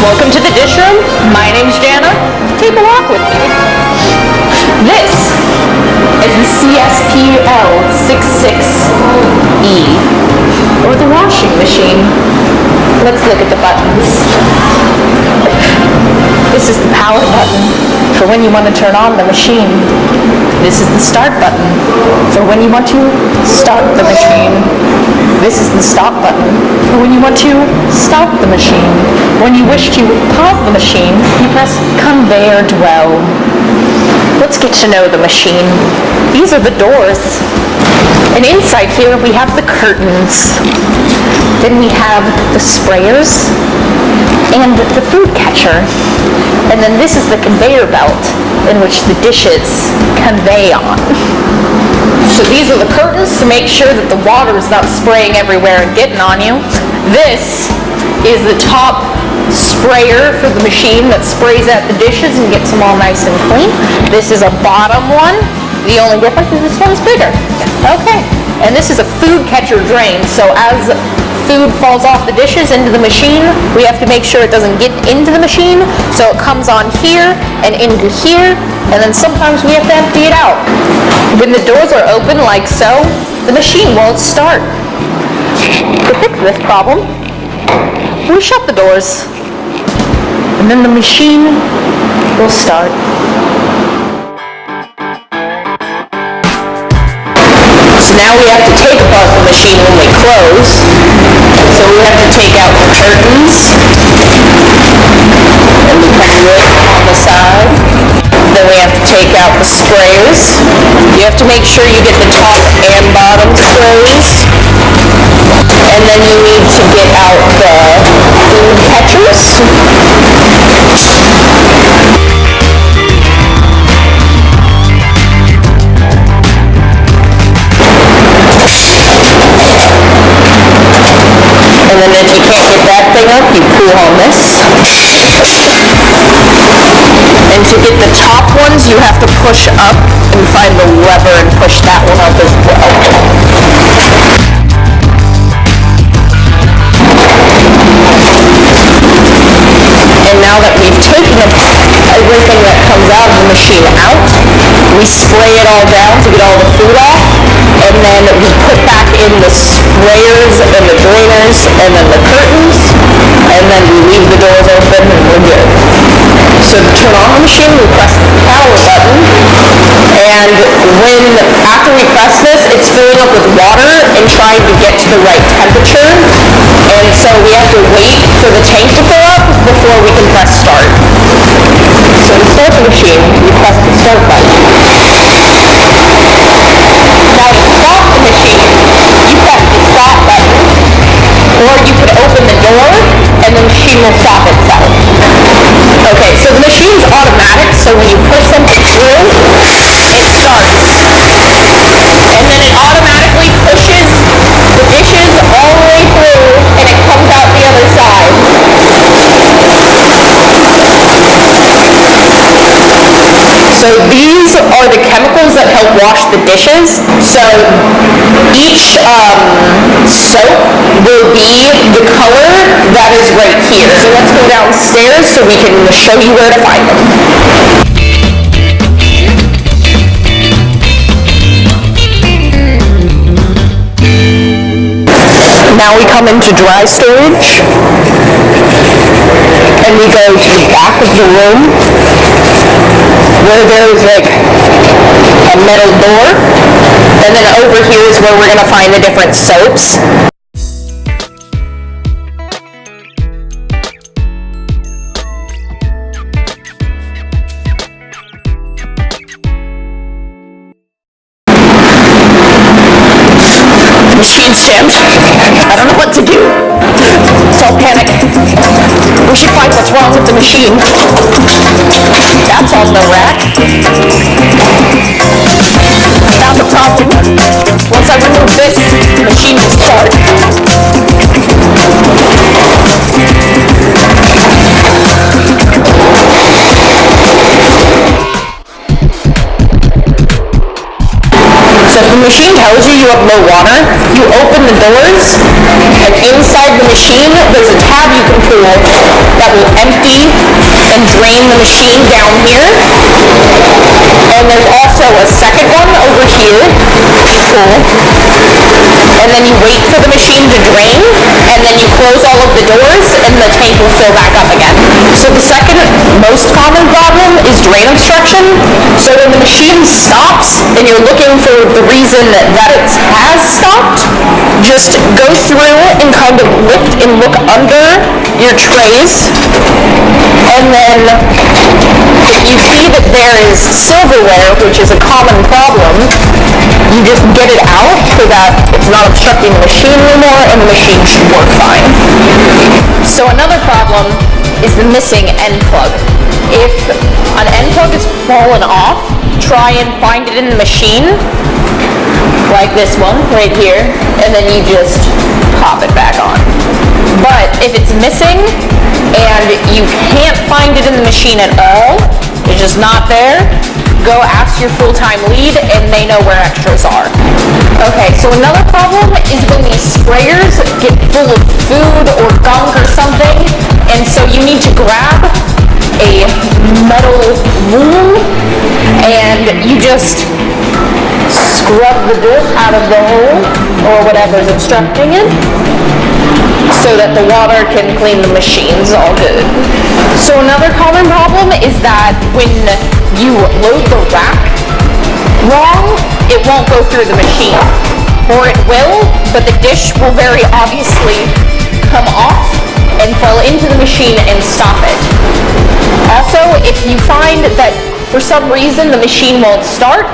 Welcome to the dish room. My name's Jana. Take a walk with me. This is the CSPL66E, or the washing machine. Let's look at the buttons. This is the power button for when you want to turn on the machine. This is the start button for when you want to start the machine. This is the stop button for when you want to stop the machine. When you wish to pause the machine, you press conveyor dwell. Let's get to know the machine. These are the doors. And inside here we have the curtains. Then we have the sprayers and the food catcher. And then this is the conveyor belt in which the dishes convey on. So these are the curtains to make sure that the water is not spraying everywhere and getting on you. This is the top sprayer for the machine that sprays at the dishes and gets them all nice and clean. This is a bottom one. The only difference is this one's bigger. Okay, and this is a food catcher drain. So as food falls off the dishes into the machine, we have to make sure it doesn't get into the machine. So it comes on here and into here, and then sometimes we have to empty it out. When the doors are open like so, the machine won't start. To fix this problem, we shut the doors, and then the machine will start. So now we have to take apart the machine when we close. So we have to take out the curtains, and we put wood on the side. Then we have to take out the sprayers. You have to make sure you get the top and bottom sprays. And then you need to get out the food catchers. And then if you can't get that thing up, you pull on this. And to get the top ones, you have to push up and find the lever and push that one up as well. And now that we've taken everything that comes out of the machine out, we spray it all down to get all the food off, and then we put back in the sprayers and the drainers and then the curtains, and then we leave the doors open and we're good. So to turn on the machine, we press the power button, and after we press this, it's filling up with water and trying to get to the right temperature, and so we have to wait for the tank to fill up before we can press start. So to start the machine, we press the start button. Now to stop the machine, you press the stop button, or you could open the door and the machine will stop itself. Okay, so the machine's automatic, so when you push something through, it starts. And then it automatically pushes the dishes all the way through, and it comes out the other side. So these are the chemicals that help wash the dishes. So each soap will be the color that is right here. So let's go downstairs so we can show you where to find them. Now we come into dry storage, and we go to the back of the room where there's like a metal door, and then over here is where we're going to find the different soaps. Machine's jammed. I don't know what to do. It's all panic. We should find what's wrong with the machine. That's on the rack. Found the problem. Once I remove this, the machine will start. So if the machine tells you you have low water, you open the doors, and inside the machine, there's a tab you can pull that will empty and drain the machine down here. And there's also a second one over here, cool. And then you wait for the machine to drain, and then you close all of the doors, and the tank will fill back up again. So the second most common problem is drain obstruction. So when the machine stops, and you're looking for the reason that it has stopped, just go through and kind of lift and look under your trays, and then if you see that there is silverware, which is a common problem, you just get it out so that it's not obstructing the machine anymore, and the machine should work fine. So another problem is the missing end plug. If an end plug is fallen off, try and find it in the machine, like this one right here, and then you just pop it back on. But if it's missing and you can't find it in the machine at all, it's just not there, go ask your full-time lead and they know where extras are. Okay, so another problem is when these sprayers get full of food or gunk or something, and so you need to grab a metal loom and you just scrub the dirt out of the hole or whatever's obstructing it so that the water can clean the machines all good. So another common problem is that when you load the rack wrong, it won't go through the machine. Or it will, but the dish will very obviously come off and fall into the machine and stop it. Also, if you find that for some reason the machine won't start,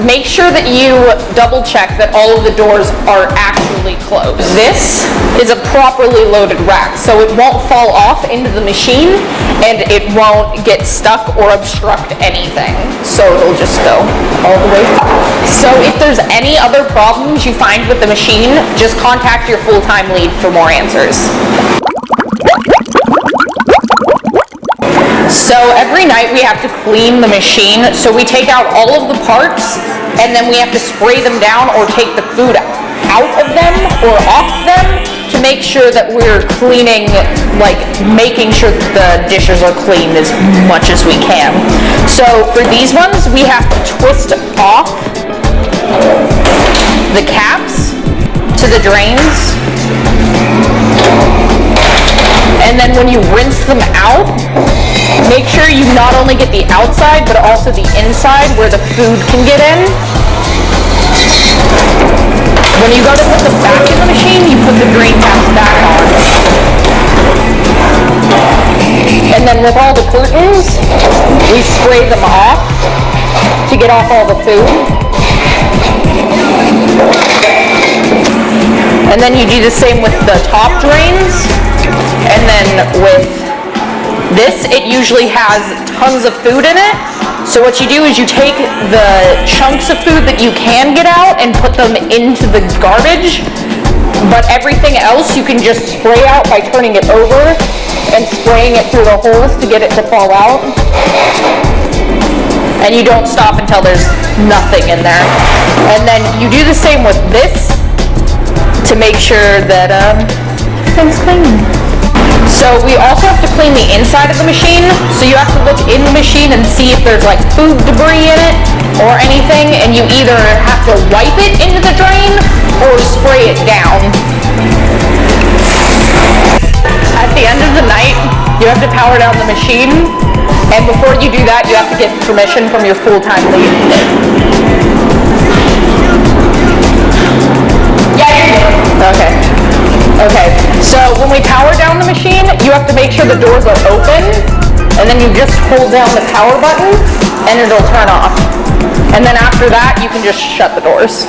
make sure that you double check that all of the doors are actually closed. This is a properly loaded rack, so it won't fall off into the machine and it won't get stuck or obstruct anything. So it'll just go all the way through. So if there's any other problems you find with the machine, just contact your full-time lead for more answers. So every night we have to clean the machine, so we take out all of the parts and then we have to spray them down or take the food out of them or off them to make sure that we're cleaning, like making sure that the dishes are cleaned as much as we can. So for these ones, we have to twist off the caps to the drains. And then when you rinse them out, make sure you not only get the outside, but also the inside where the food can get in. When you go to put them back in the machine, you put the drain caps back on. And then with all the curtains, we spray them off to get off all the food. And then you do the same with the top drains. And then with this, it usually has tons of food in it. So what you do is you take the chunks of food that you can get out and put them into the garbage. But everything else you can just spray out by turning it over and spraying it through the holes to get it to fall out. And you don't stop until there's nothing in there. And then you do the same with this to make sure that everything's clean. So we also have to clean the inside of the machine. So you have to look in the machine and see if there's like food debris in it or anything, and you either have to wipe it into the drain or spray it down. At the end of the night, you have to power down the machine, and before you do that, you have to get permission from your full-time lead. Yeah. Okay, so when we power down the machine, you have to make sure the doors are open, and then you just hold down the power button, and it'll turn off. And then after that, you can just shut the doors.